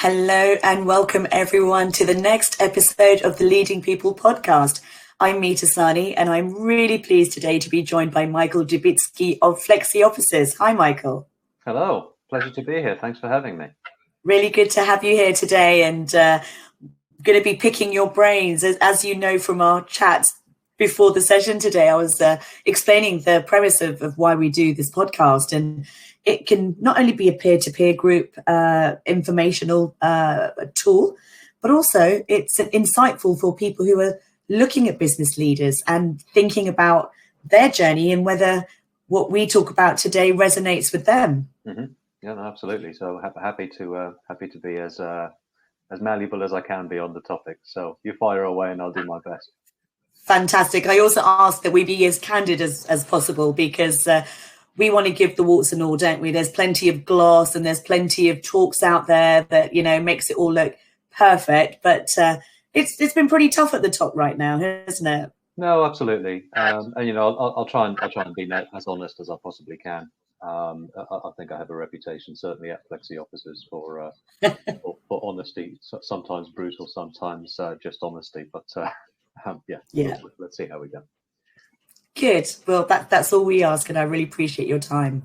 Hello and welcome everyone to the next episode of the Leading People podcast. I'm Meeta, Sahni, and I'm really pleased today to be joined by Michael Dubitsky of Flexi Offices. Hi, Michael. Hello, pleasure to be here. Thanks for having me. Really good to have you here today, and going to be picking your brains. As you know from our chats before the session today, I was explaining the premise of why we do this podcast, and it can not only be a peer-to-peer group informational tool, but also it's insightful for people who are looking at business leaders and thinking about their journey and whether what we talk about today resonates with them. Mm-hmm. Yeah, no, absolutely. So happy to be as malleable as I can be on the topic. So you fire away and I'll do my best. Fantastic. I also ask that we be as candid as possible because we want to give the warts and all, don't we? There's plenty of gloss and there's plenty of talks out there that, makes it all look perfect. But it's been pretty tough at the top right now, hasn't it? No, absolutely. And I'll try and be as honest as I possibly can. I think I have a reputation, certainly at Flexi Offices, for honesty. Sometimes brutal, sometimes just honesty. But yeah. Let's see how we go. Good. Well, that's all we ask, and I really appreciate your time.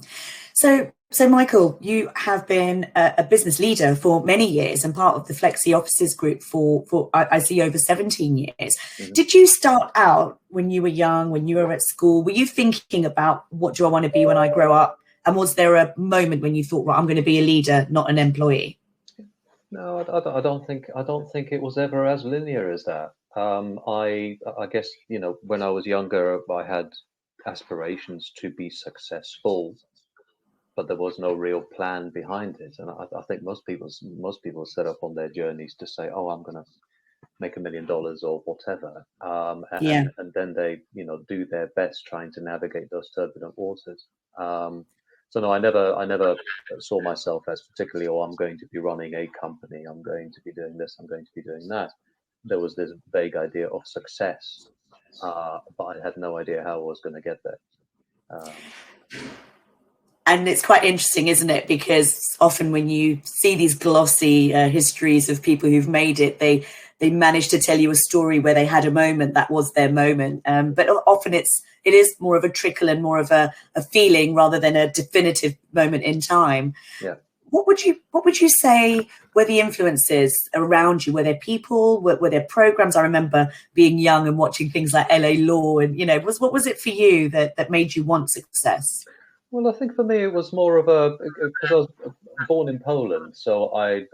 So Michael, you have been a business leader for many years and part of the Flexi Offices group for I see over 17 years. Mm-hmm. Did you start out when you were young, when you were at school? Were you thinking about what do I want to be when I grow up? And was there a moment when you thought, well, I'm going to be a leader, not an employee? No, I don't think it was ever as linear as that. I guess, when I was younger, I had aspirations to be successful, but there was no real plan behind it. And I think most people set up on their journeys to say, oh, I'm going to make $1 million or whatever. And then they, do their best trying to navigate those turbulent waters. So no, I never saw myself as particularly, I'm going to be running a company, I'm going to be doing this, I'm going to be doing that. There was this vague idea of success, but I had no idea how I was going to get there. And it's quite interesting, isn't it? Because often when you see these glossy histories of people who've made it, they manage to tell you a story where they had a moment that was their moment. But often it is more of a trickle and more of a feeling rather than a definitive moment in time. Yeah. What would you say were the influences around you? Were there people? Were there programs? I remember being young and watching things like LA Law, and what was it for you that made you want success? Well, I think for me it was more of because I was born in Poland, so I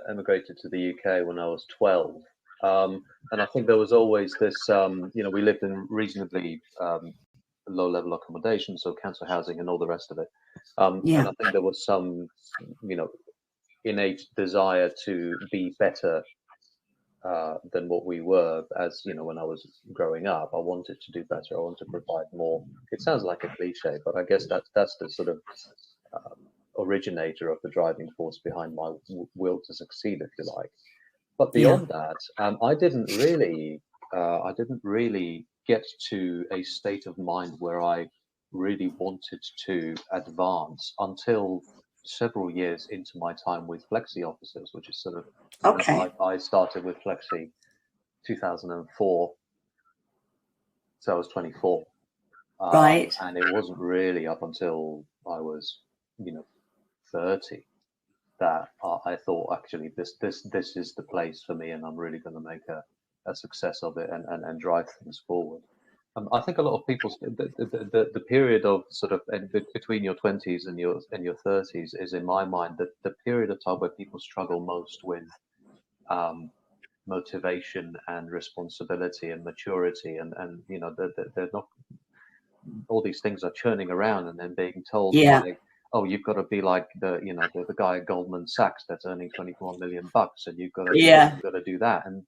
emigrated to the UK when I was 12, and I think there was always this. We lived in reasonably low-level accommodation, so council housing and all the rest of it. And I think there was some, innate desire to be better than what we were. As when I was growing up, I wanted to do better. I wanted to provide more. It sounds like a cliche, but I guess that's the sort of originator of the driving force behind my will to succeed, if you like. But beyond that, I didn't really get to a state of mind where I really wanted to advance until several years into my time with Flexi Offices, which is sort of I started with Flexi 2004, so I was 24, right? And it wasn't really up until I was 30 that I thought actually this is the place for me, and I'm really going to make a success of it and drive things forward. I think a lot of people, the period of sort of between your 20s and your 30s is, in my mind, the period of time where people struggle most with motivation and responsibility and maturity, and they're not, all these things are churning around and then being told like, oh, you've got to be like the guy at Goldman Sachs that's earning $24 million, and you've got to do that. And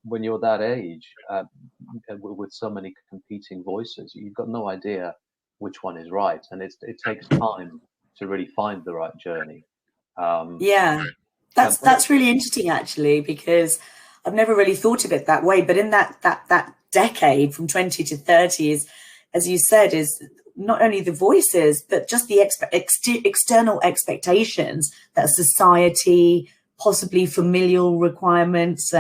when you're that age, with so many competing voices, you've got no idea which one is right, and it takes time to really find the right journey. That's really interesting, actually, because I've never really thought of it that way. But in that decade from 20 to 30 is, as you said, is not only the voices, but just the external expectations that society, possibly familial requirements,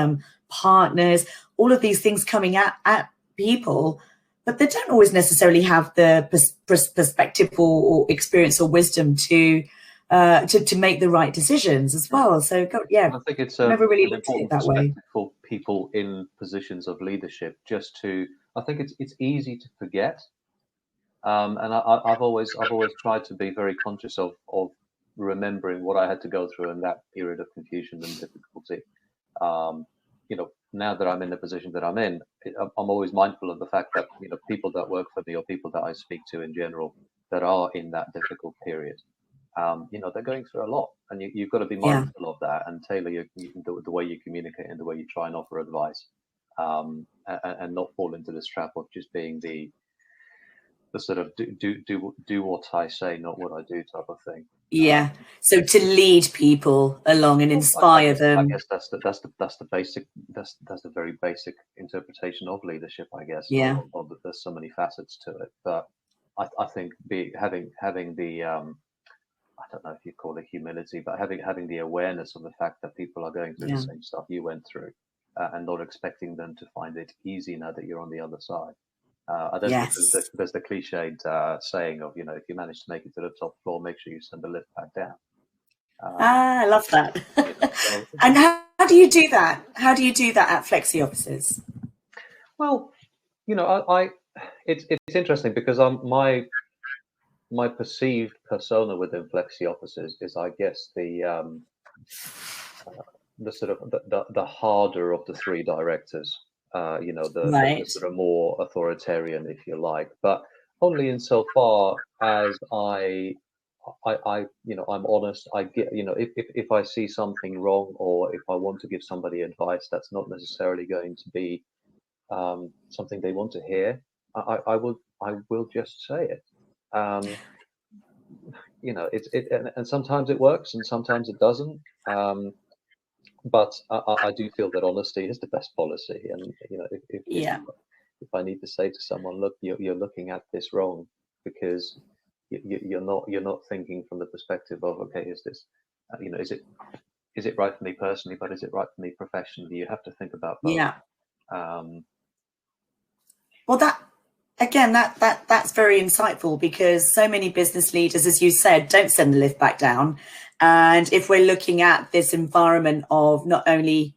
partners, all of these things coming at people, but they don't always necessarily have the perspective or experience or wisdom to make the right decisions as well. So yeah, I think it's never really an looked at it important that way. perspective for people in positions of leadership. Just to, I think it's easy to forget, and I've always tried to be very conscious of remembering what I had to go through in that period of confusion and difficulty. You know, now that I'm in the position that I'm in, I'm always mindful of the fact that, you know, people that work for me or people that I speak to in general that are in that difficult period, you know, they're going through a lot, and you've got to be Yeah. mindful of that and tailor the way you communicate and the way you try and offer advice, and not fall into this trap of just being the sort of do what I say, not what I do type of thing. Yeah. So to lead people along and inspire them. I guess that's the basic that's the very basic interpretation of leadership, I guess. Yeah. Although there's so many facets to it, but I think having the I don't know if you call it humility, but having the awareness of the fact that people are going through the same stuff you went through, and not expecting them to find it easy now that you're on the other side. There's the cliched saying of, you know, if you manage to make it to the top floor, make sure you send the lift back down. I love that. You know, so, And how do you do that? How do you do that at Flexi offices? well, you know, it's interesting because my perceived persona within Flexi offices is, I guess, the sort of the harder of the three directors. You know, the sort of more authoritarian, if you like, but only insofar as I you know, I'm honest. I get, you know, if I see something wrong, or if I want to give somebody advice that's not necessarily going to be something they want to hear, I will just say it. You know, and sometimes it works and sometimes it doesn't. But I do feel that honesty is the best policy, and you know, if I need to say to someone, look, you're looking at this wrong, because you're not thinking from the perspective of, okay, is this, you know, is it right for me personally, but is it right for me professionally? You have to think about both. Yeah. Well, that's very insightful, because so many business leaders, as you said, don't send the lift back down. And if we're looking at this environment of not only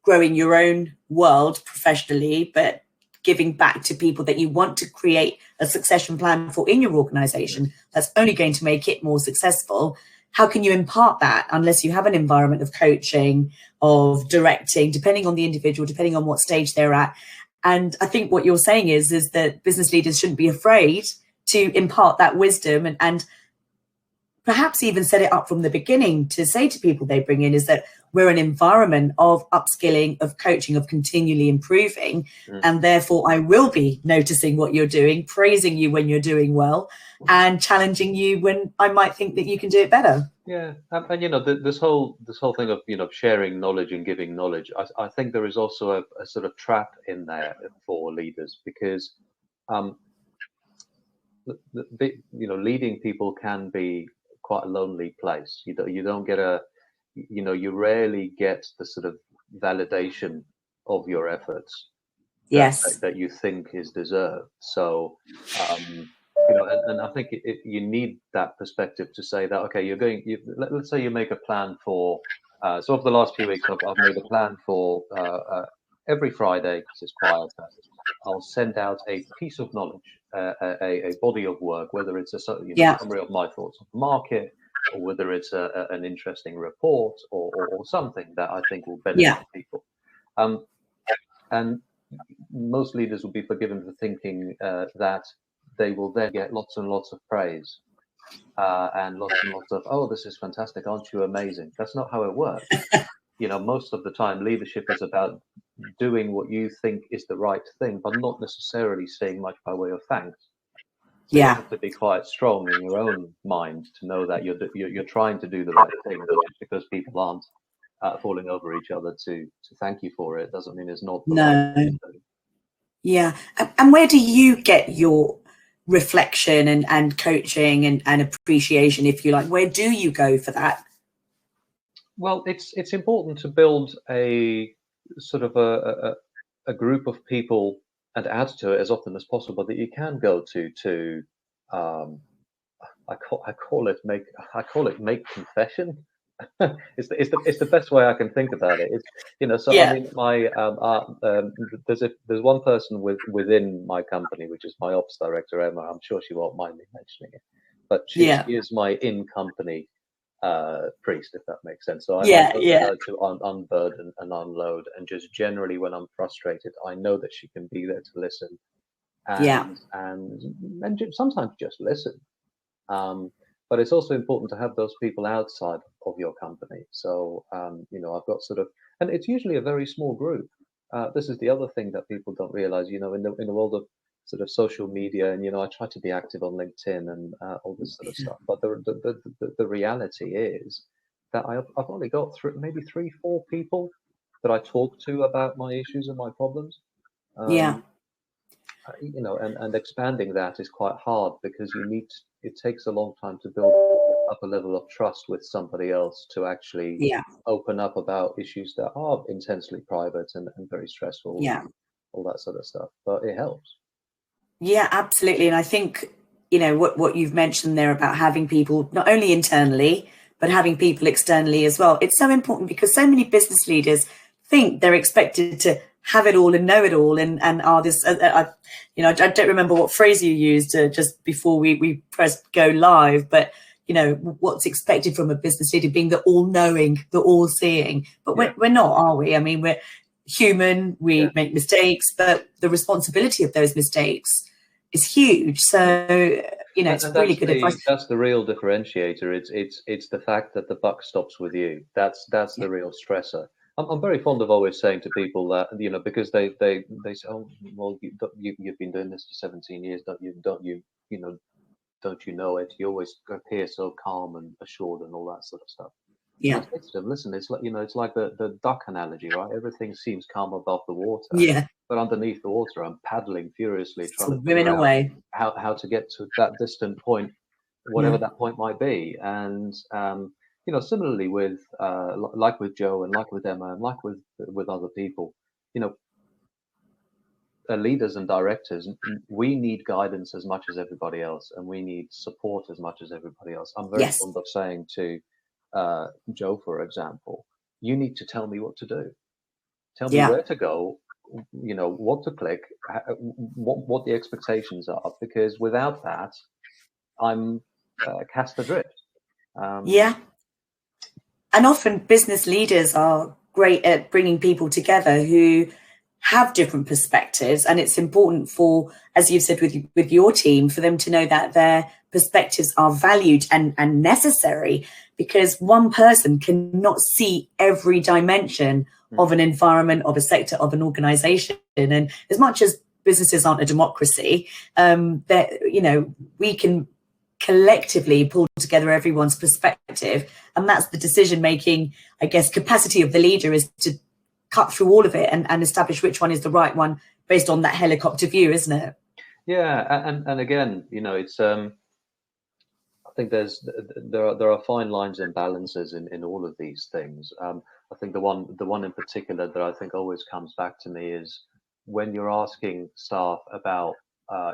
growing your own world professionally, but giving back to people that you want to create a succession plan for in your organization, that's only going to make it more successful. How can you impart that unless you have an environment of coaching, of directing, depending on the individual, depending on what stage they're at? And I think what you're saying is that business leaders shouldn't be afraid to impart that wisdom, and perhaps even set it up from the beginning to say to people they bring in is that we're an environment of upskilling, of coaching, of continually improving. And therefore I will be noticing what you're doing, praising you when you're doing well, and challenging you when I might think that you can do it better. Yeah. And you know, this whole thing of, you know, sharing knowledge and giving knowledge, I think there is also a sort of trap in there for leaders, because you know, leading people can be quite a lonely place. You don't get you know, you rarely get the sort of validation of your efforts that you think is deserved. So, you know, and I think you need that perspective to say that, okay, let's say you make a plan for, so over the last few weeks, I've made a plan for every Friday, because it's quieter, I'll send out a piece of knowledge, a body of work, whether it's a summary of my thoughts on the market, or whether it's an interesting report, or something that I think will benefit people. And most leaders will be forgiven for thinking that they will then get lots and lots of praise, and lots of, oh, this is fantastic, aren't you amazing? That's not how it works. You know, most of the time, leadership is about doing what you think is the right thing, but not necessarily saying much by way of thanks. So you have to be quite strong in your own mind to know that you're trying to do the right thing, but just because people aren't falling over each other to thank you for it doesn't mean it's not the right thing to do. Yeah. And where do you get your reflection and coaching and appreciation, if you like? Where do you go for that? Well, it's important to build a sort of a group of people and add to it as often as possible that you can go to um, I call it make confession. It's the best way I can think about it. It's, you know, so I Yeah, mean, there's one person within my company, which is my ops director, Emma. I'm sure she won't mind me mentioning it, but she yeah, is my in company priest, if that makes sense. So I yeah, go to yeah, her to unburden and unload, and just generally when I'm frustrated, I know that she can be there to listen yeah, sometimes just listen. Um, but it's also important to have those people outside of your company. So, you know, I've got sort of, and it's usually a very small group. This is the other thing that people don't realize, you know, in the world of sort of social media, and, you know, I try to be active on LinkedIn and all this sort of stuff. But the reality is that I've only got maybe 3, 4 people that I talk to about my issues and my problems. yeah, Um, you know, and expanding that is quite hard because it takes a long time to build up a level of trust with somebody else to actually yeah, open up about issues that are intensely private and very stressful yeah. and all that sort of stuff. But it helps. Yeah, absolutely. And I think, you know, what you've mentioned there about having people not only internally, but having people externally as well. It's so important because so many business leaders think they're expected to have it all and know it all. And are this, you know, I don't remember what phrase you used just before we pressed go live, but, you know, what's expected from a business leader being the all knowing, the all seeing. But Yeah, we're not, are we? I mean, we're human, yeah. we make mistakes, but the responsibility of those mistakes is huge. So, you know, it's And really good advice. that's the real differentiator. It's the fact that the buck stops with you. That's Yeah, the real stressor. I'm very fond of always saying to people that, you know, because they say, oh well, you've been doing this for 17 years, you know, don't you know it? You always appear so calm and assured and all that sort of stuff. And I yeah, say to them, listen, it's like, you know, it's like the duck analogy, right? Everything seems calm above the water, yeah. but underneath the water, I'm paddling furiously, trying to Swimming figure out away. how to get to that distant point, whatever Yeah, that point might be. And you know, similarly with like with Joe and like with Emma and like with other people, you know, leaders and directors, we need guidance as much as everybody else, and we need support as much as everybody else. I'm very yes, fond of saying to Joe, for example, you need to tell me what to do. Tell me yeah, where to go, you know, what to click, what the expectations are, because without that, I'm cast adrift. Um, yeah. And often business leaders are great at bringing people together who have different perspectives. And it's important for, as you've said with your team, for them to know that their perspectives are valued and necessary, because one person cannot see every dimension mm, of an environment, of a sector, of an organization. And as much as businesses aren't a democracy, that, you know, we can collectively pull together everyone's perspective, and that's the decision making, I guess, capacity of the leader, is to cut through all of it and establish which one is the right one based on that helicopter view, isn't it? yeah, and again, you know, it's I think there are fine lines and balances in all of these things. I think the one in particular that I think always comes back to me is when you're asking staff about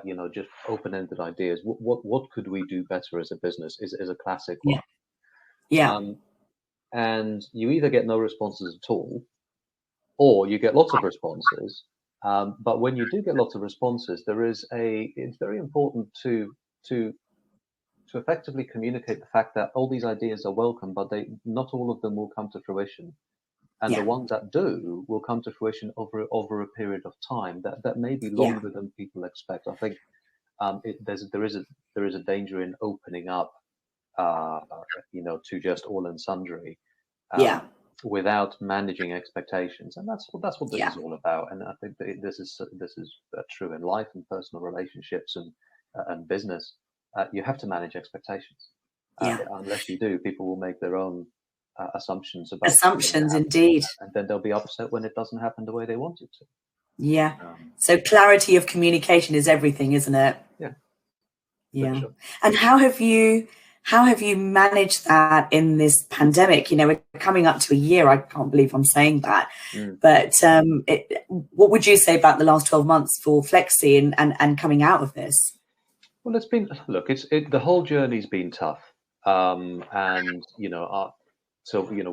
you know, just open-ended ideas. What could we do better as a business is a classic Yeah, one. yeah, Um, and you either get no responses at all, or you get lots of responses. But when you do get lots of responses, it's very important to to effectively communicate the fact that all these ideas are welcome, but they not all of them will come to fruition. And the yeah, ones that do will come to fruition over a period of time that may be yeah, longer than people expect. I think there is a danger in opening up, uh, you know, to just all and sundry, yeah, um, without managing expectations, and that's what this yeah, is all about. And I think that this is true in life and personal relationships and business. You have to manage expectations. yeah. Unless you do, people will make their own assumptions about what's going to Assumptions, happen, indeed. and then they'll be upset when it doesn't happen the way they want it Yeah. to. So clarity of communication is everything, isn't it? Yeah. Yeah. Sure. And how have you managed that in this pandemic? We're coming up to a year. I can't believe I'm saying that. But what would you say about the last 12 months for Flexi and coming out of this? Well, the whole journey's been tough, and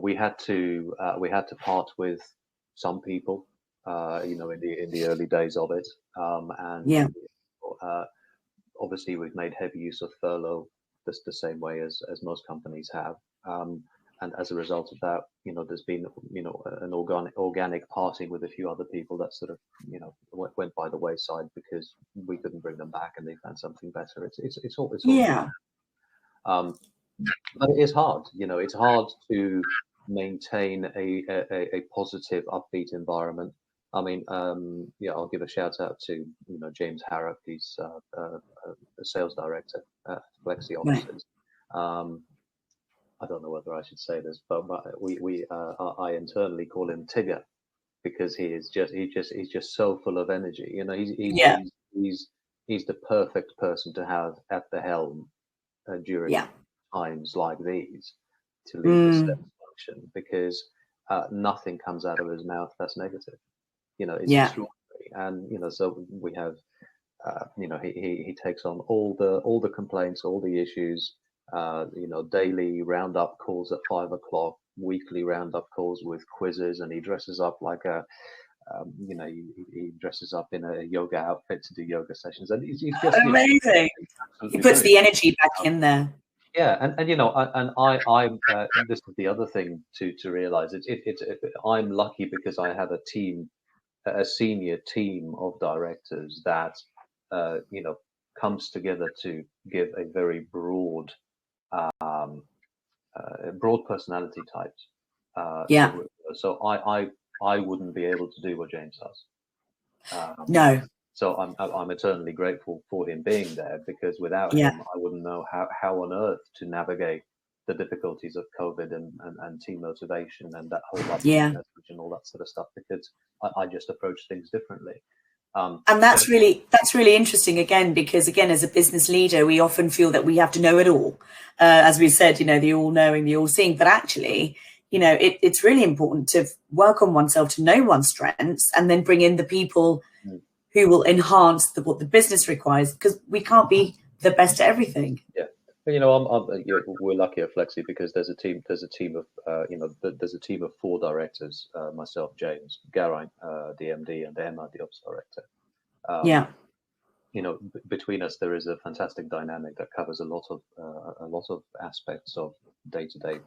we had to part with some people, in the early days of it, and Yeah. uh, obviously we've made heavy use of furlough, the same way as most companies have. And as a result of that, there's been, an organic parting with a few other people that sort of, went by the wayside because we couldn't bring them back and they found something better. It's all been, Yeah. um, but it is hard. It's hard to maintain a positive, upbeat environment. I mean, I'll give a shout out to James Harrop. He's a sales director at Flexi Right. offices. Um, I don't know whether I should say this, but I internally call him Tigger because he's just so full of energy. Yeah. He's the perfect person to have at the helm during Yeah. times like these to lead the Mm, sales function because nothing comes out of his mouth that's negative. It's yeah. extraordinary, and so we have. He takes on all the complaints, all the issues. Daily roundup calls at 5 o'clock, weekly roundup calls with quizzes, and he dresses up like he dresses up in a yoga outfit to do yoga sessions, and he's just, Amazing. He absolutely puts brilliant. the energy back in there. Yeah, this is the other thing to realize. I'm lucky because I have a senior team of directors that comes together to give a very um, broad personality types. Yeah. So I wouldn't be able to do what James does. Um, No. so I'm eternally grateful for him being there because without Yeah. him, I wouldn't know how on earth to navigate the difficulties of COVID and team motivation and that whole upbeat Yeah. message and all that sort of stuff because I just approach things differently. And that's really interesting again, because again, as a business leader, we often feel that we have to know it all. As we said, the all knowing, the all seeing, but actually, it's really important to work on oneself, to know one's strengths, and then bring in the people Mm. who will enhance what the business requires, because we can't be the best at everything. Yeah. We're lucky at Flexi because there's a team. There's a team of there's a team of 4 directors. Myself, James, Geraint, the MD, and Emma, the ops director. Yeah. Between us, there is a fantastic dynamic that covers a lot of aspects of day to day,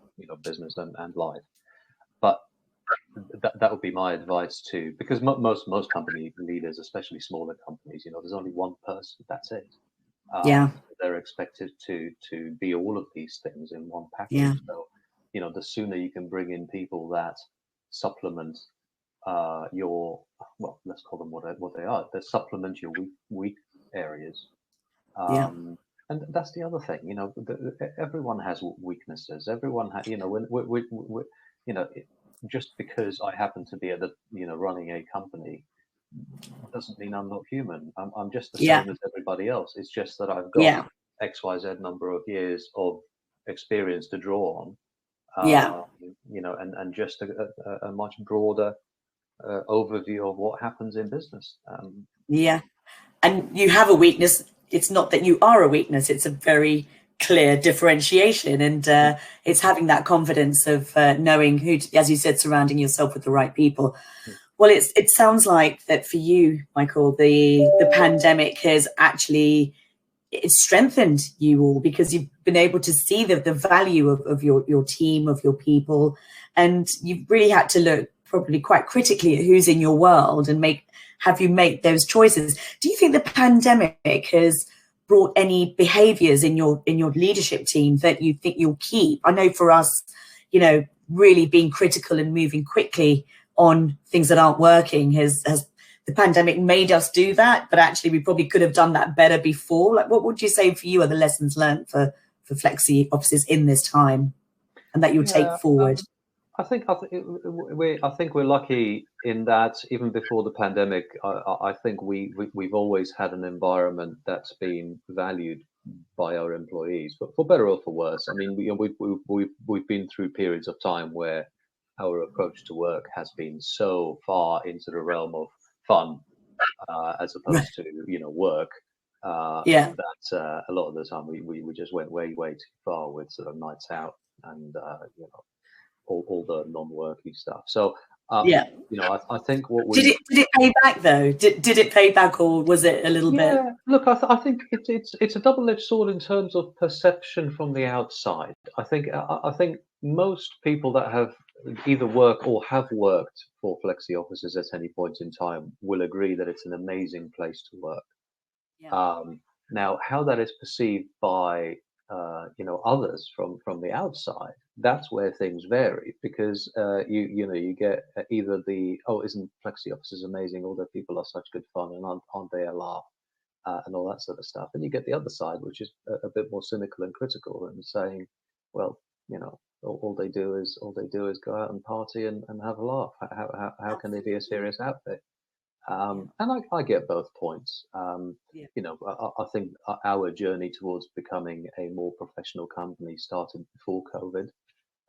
business and life. But that would be my advice too, because most company leaders, especially smaller companies, there's only one person. That's it. Yeah. They're expected to be all of these things in one Yeah. package. So, the sooner you can bring in people that supplement your, well, let's call them what they are. That supplement your weak areas. Yeah. And that's the other thing. Everyone has weaknesses. Everyone has, you know, it- just because I happen to be at the, running a company doesn't mean I'm not human. I'm just the Yeah. same as everybody else. It's just that I've got Yeah. XYZ number of years of experience to draw on, Yeah. and just a much broader overview of what happens in business. Yeah. And you have a weakness. It's not that you are a weakness. It's a very clear differentiation, and it's having that confidence of knowing who, as you said, surrounding yourself with the right people. Well, it sounds like that for you, Michael, the pandemic has actually it's strengthened you all, because you've been able to see the value of your team, of your people, and you've really had to look probably quite critically at who's in your world and have you make those choices. Do you think the pandemic has brought any behaviors in your leadership team that you think you'll keep? I know for us, really being critical and moving quickly on things that aren't working has the pandemic made us do that, but actually we probably could have done that better before. Like, what would you say for you are the lessons learned for Flexi offices in this time, and that you'll take Yeah, forward? I think we're lucky in that even before the pandemic, I think we've always had an environment that's been valued by our employees, but for better or for worse. I mean, we've been through periods of time where our approach to work has been so far into the realm of fun, as opposed to work, Yeah. that a lot of the time we just went way too far with sort of nights out and all the non-worky stuff. So Yeah. I think what Did it pay back though? Did it pay back, or was it a little bit? Look, I think it's a double-edged sword in terms of perception from the outside. I think most people that have either work or have worked for flexi offices at any point in time will agree that it's an amazing place to work. Yeah. Now, how that is perceived by others from the outside, that's where things vary, because you get either the, oh, isn't flexi offices amazing? All their people are such good fun, and aren't they a laugh, and all that sort of stuff. And you get the other side, which is a bit more cynical and critical, and saying, well, all they do is go out and party and have a laugh. How can they be a serious outfit? And I get both points. I think our journey towards becoming a more professional company started before COVID.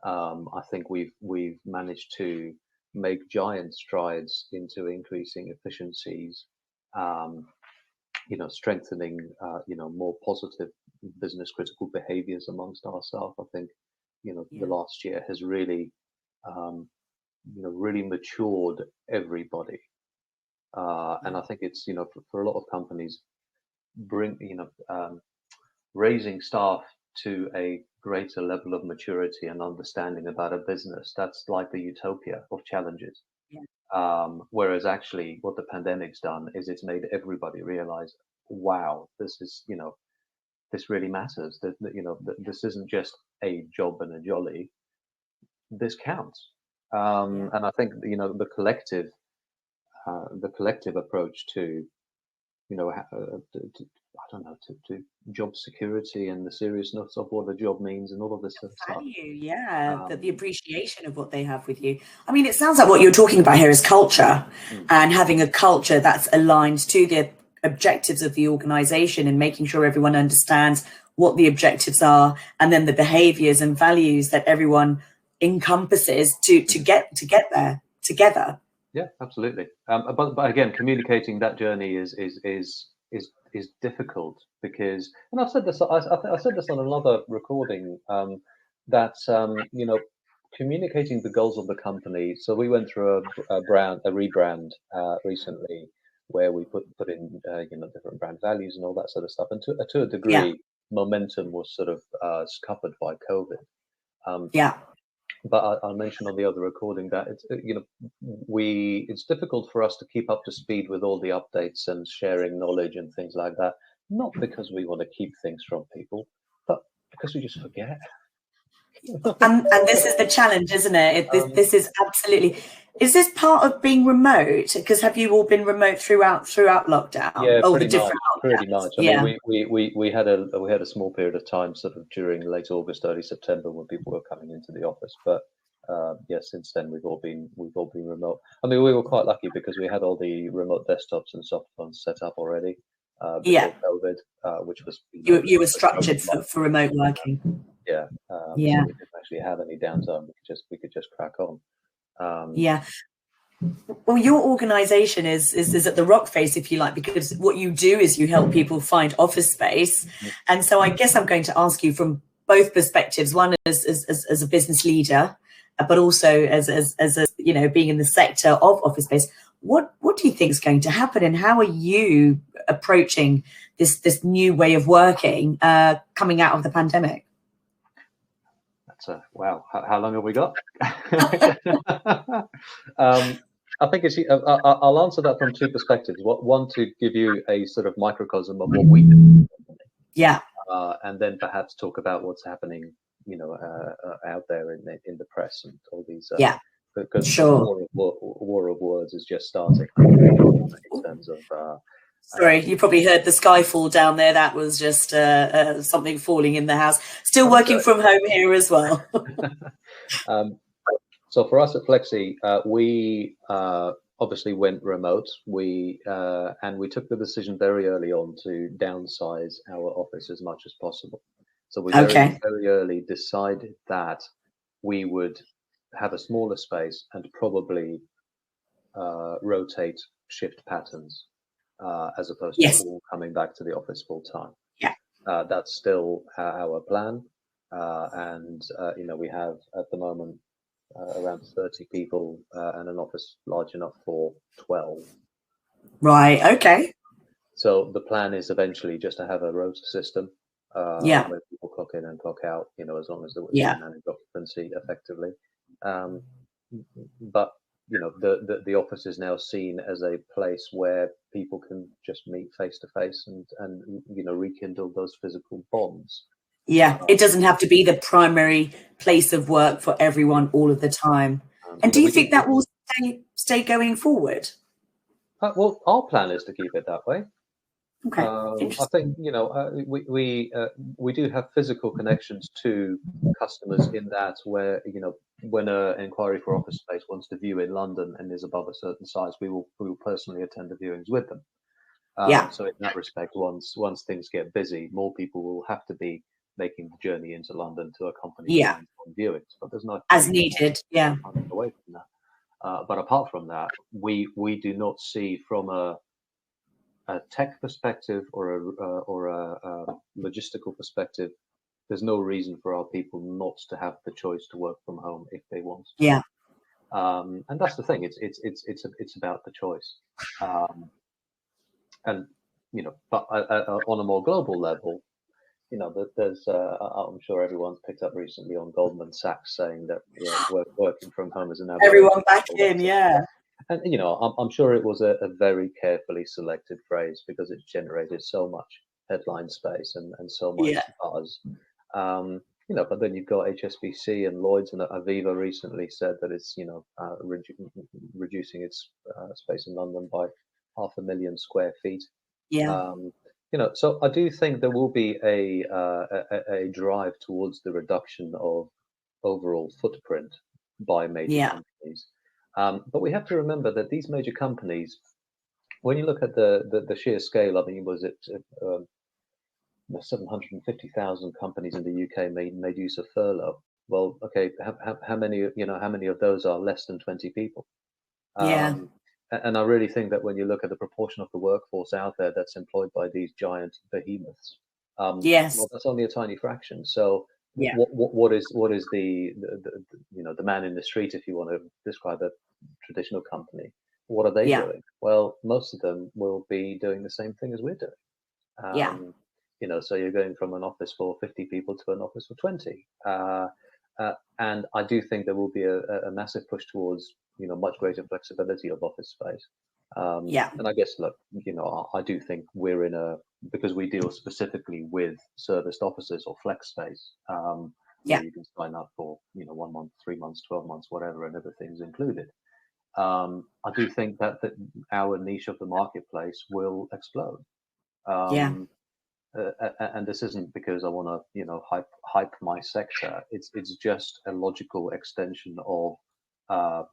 I think we've managed to make giant strides into increasing efficiencies, strengthening, more positive business critical behaviors amongst our staff. I think, the last year has really, really matured everybody. And I think it's, for a lot of companies, raising staff to a greater level of maturity and understanding about a business. That's like the utopia of challenges. Whereas actually what the pandemic's done is it's made everybody realize, wow, this is, this really matters. That this isn't just a job and a jolly. This counts. And I think, the collective approach to, I don't know, to job security and the seriousness of what a job means and all of this sort of stuff. The appreciation of what they have with you. I mean, it sounds like what you're talking about here is culture, and having a culture that's aligned to the objectives of the organization, and making sure everyone understands what the objectives are, and then the behaviors and values that everyone encompasses to get there together. Yeah, absolutely. But again, communicating that journey is difficult, because, and I've said this. I said this on another recording, that communicating the goals of the company. So we went through a rebrand recently, where we put in different brand values and all that sort of stuff. And to a degree, momentum was sort of scuppered by COVID. But I mentioned on the other recording that it's difficult for us to keep up to speed with all the updates and sharing knowledge and things like that. Not because we want to keep things from people, but because we just forget. And this is the challenge, isn't it? This is absolutely. Is this part of being remote? Because have you all been remote throughout lockdown? Yeah, pretty much. I mean, we had a small period of time, sort of during late August, early September, when people were coming into the office. But since then we've all been remote. I mean, we were quite lucky because we had all the remote desktops and soft phones set up already before COVID, which was you were structured for remote working. So we didn't actually have any downtime. We could just crack on. Well, your organization is at the rock face, if you like, because what you do is you help people find office space. And so I guess I'm going to ask you from both perspectives, one as a business leader, but also as a, being in the sector of office space. What do you think is going to happen, and how are you approaching this new way of working coming out of the pandemic? Wow. How long have we got? I think I'll answer that from two perspectives. One, to give you a sort of microcosm of what we do. And then perhaps talk about what's happening, out there in the press and all these. Because war of words is just starting in terms of. Sorry, you probably heard the sky fall down there. That was just something falling in the house. Still working from home here as well. So for us at Flexi, we obviously went remote. And we took the decision very early on to downsize our office as much as possible. So we very, Okay. very early decided that we would have a smaller space and probably rotate shift patterns as opposed to Yes. all coming back to the office full time. Yeah. That's still our plan. And, we have at the moment around 30 people and an office large enough for 12. Right. Okay. So the plan is eventually just to have a rota system Yeah. where people clock in and clock out, as long as we Yeah. manage occupancy effectively. Um, but the office is now seen as a place where people can just meet face to face and rekindle those physical bonds. Yeah. It doesn't have to be the primary place of work for everyone all of the time. And do you We do. think that will stay going forward? Well, our plan is to keep it that way. Okay. I think Interesting. we do have physical connections to customers in that where when an inquiry for office space wants to view in London and is above a certain size, we will personally attend the viewings with them. Yeah. So in that respect, once things get busy, more people will have to be making the journey into London to accompany Yeah. clients on viewings. But there's no As needed. Yeah. away from that. But apart from that, we do not see from a tech perspective or a logistical perspective, there's no reason for our people not to have the choice to work from home if they want to. Yeah. And that's the thing. It's about the choice. And but on a more global level, there's I'm sure everyone's picked up recently on Goldman Sachs saying that working from home is an aberration. Everyone back in. Yeah. And I'm sure it was a very carefully selected phrase because it's generated so much headline space and so much Yeah. buzz. But then you've got HSBC and Lloyd's and Aviva recently said that it's reducing its space in London by 500,000 square feet. Yeah. So I do think there will be a drive towards the reduction of overall footprint by major Yeah. companies. But we have to remember that these major companies, when you look at the sheer scale, I mean, was it 750,000 companies in the UK made use of furlough? Well, okay, how many of those are less than 20 people? Yeah. And I really think that when you look at the proportion of the workforce out there that's employed by these giant behemoths, Yes. well, that's only a tiny fraction. So Yeah. what is the man in the street, if you want to describe a traditional company? What are they Yeah. doing? Well, most of them will be doing the same thing as we're doing. Yeah. So you're going from an office for 50 people to an office for 20. And I do think there will be a massive push towards, much greater flexibility of office space. Yeah. And I guess, look, I do think because we deal specifically with serviced offices or flex space, where Yeah. you can sign up for, 1 month, 3 months, 12 months, whatever, and everything's included. I do think that our niche of the marketplace will explode. Yeah. And this isn't because I want to, hype my sector. It's just a logical extension of, a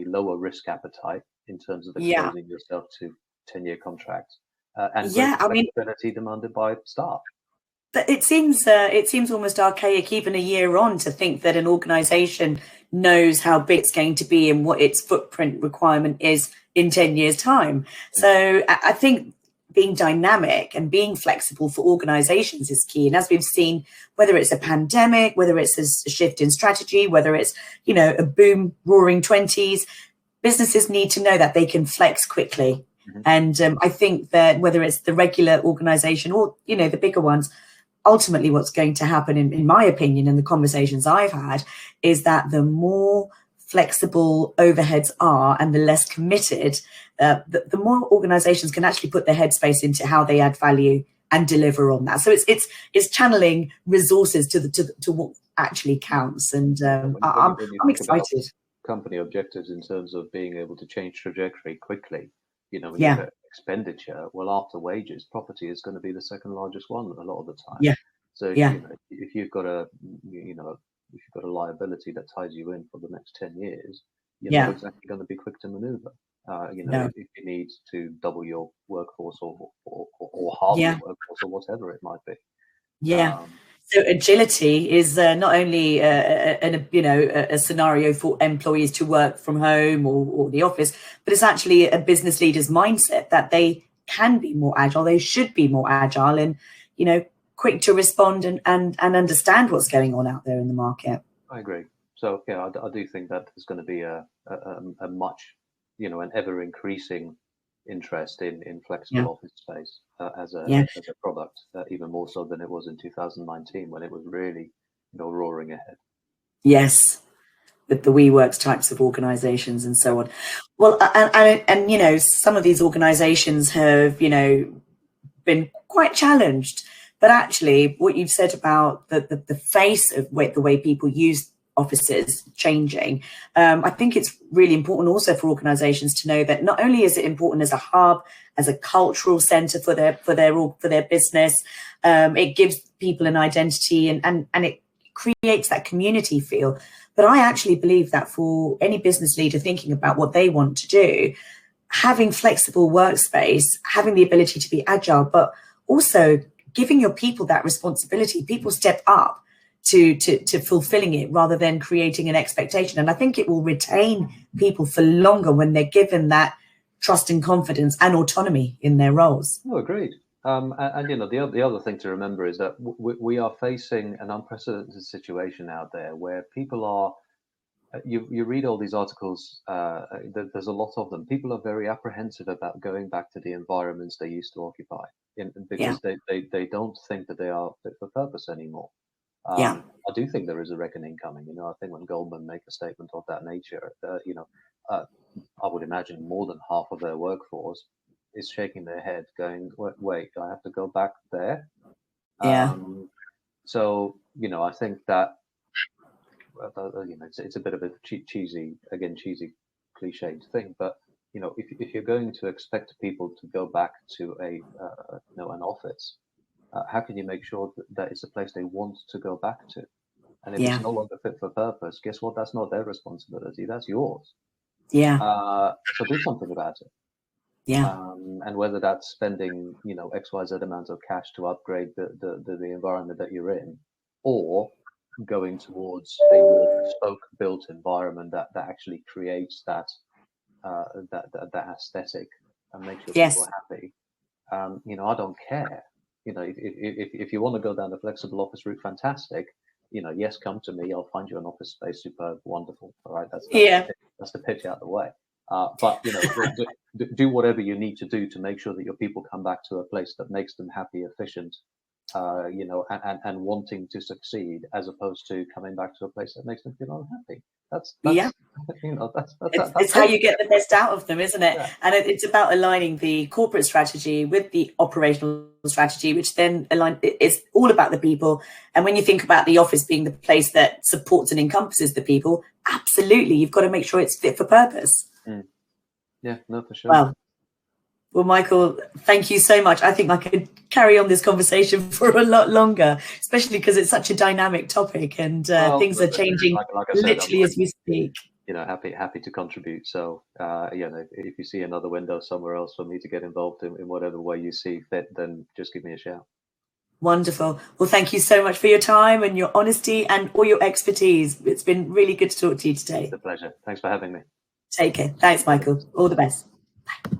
lower risk appetite in terms of Yeah. exposing yourself to 10-year contracts and Yeah. greater I mean, flexibility demanded by staff. but it seems almost archaic even a year on to think that an organization knows how big it's going to be and what its footprint requirement is in 10 years time. So I think being dynamic and being flexible for organizations is key. And as we've seen, whether it's a pandemic, whether it's a shift in strategy, whether it's a boom roaring 20s, businesses need to know that they can flex quickly. Mm-hmm. And I think that whether it's the regular organization or the bigger ones, ultimately what's going to happen, in my opinion, in the conversations I've had, is that the more flexible overheads are and the less committed, the more organizations can actually put their headspace into how they add value and deliver on that. So it's channeling resources to what actually counts. And I'm excited. Company objectives in terms of being able to change trajectory quickly. When you Yeah. look at expenditure, well, after wages, property is going to be the second largest one a lot of the time. Yeah. So Yeah. if you've got a liability that ties you in for the next 10 years, you're Yeah. not exactly going to be quick to maneuver. No. If you need to double your workforce or halve Yeah. your workforce or whatever it might be. Yeah. So agility is not only a scenario for employees to work from home or the office, but it's actually a business leader's mindset that they can be more agile. They should be more agile and, quick to respond and understand what's going on out there in the market. I agree. So yeah, I do think that there's going to be a much, an ever increasing interest in flexible office space as a product, even more so than it was in 2019 when it was really, roaring ahead. Yes, with the WeWorks types of organizations and so on. Well, and some of these organizations have, been quite challenged. But actually, what you've said about the face of the way people use offices changing, I think it's really important also for organizations to know that not only is it important as a hub, as a cultural center for their business, it gives people an identity and it creates that community feel. But I actually believe that for any business leader thinking about what they want to do, having flexible workspace, having the ability to be agile, but also giving your people that responsibility, people step up to fulfilling it rather than creating an expectation. And I think it will retain people for longer when they're given that trust and confidence and autonomy in their roles. Oh, agreed. And the other thing to remember is that we are facing an unprecedented situation out there where people are. You read all these articles. There's a lot of them. People are very apprehensive about going back to the environments they used to occupy, because they don't think that they are fit for purpose anymore. I do think there is a reckoning coming. I think when Goldman make a statement of that nature, I would imagine more than half of their workforce is shaking their head, going, "Wait, I have to go back there." So I think that. It's a bit of a cheesy, cliched thing, but if you're going to expect people to go back to an office, how can you make sure that it's a place they want to go back to? And if it's no longer fit for purpose, guess what? That's not their responsibility. That's yours. So do something about it. And whether that's spending, XYZ amount of cash to upgrade the environment that you're in, or going towards a more bespoke built environment that actually creates that aesthetic and makes your people happy. I don't care. If you want to go down the flexible office route, fantastic. Yes, come to me. I'll find you an office space. Superb, wonderful. All right, that's the pitch out the way. But do whatever you need to do to make sure that your people come back to a place that makes them happy, efficient, and wanting to succeed, as opposed to coming back to a place that makes them feel unhappy. That's it's how you get the best out of them, isn't it? And it's about aligning the corporate strategy with the operational strategy, which then it's all about the people. And when you think about the office being the place that supports and encompasses the people, absolutely, you've got to make sure it's fit for purpose. Yeah, no, for sure. Well, Michael, thank you so much. I think I could carry on this conversation for a lot longer, especially because it's such a dynamic topic and things are changing like I said, literally as we speak. Happy to contribute. So, if you see another window somewhere else for me to get involved in whatever way you see fit, then just give me a shout. Wonderful. Well, thank you so much for your time and your honesty and all your expertise. It's been really good to talk to you today. It's a pleasure. Thanks for having me. Take care. Thanks, Michael. All the best. Bye.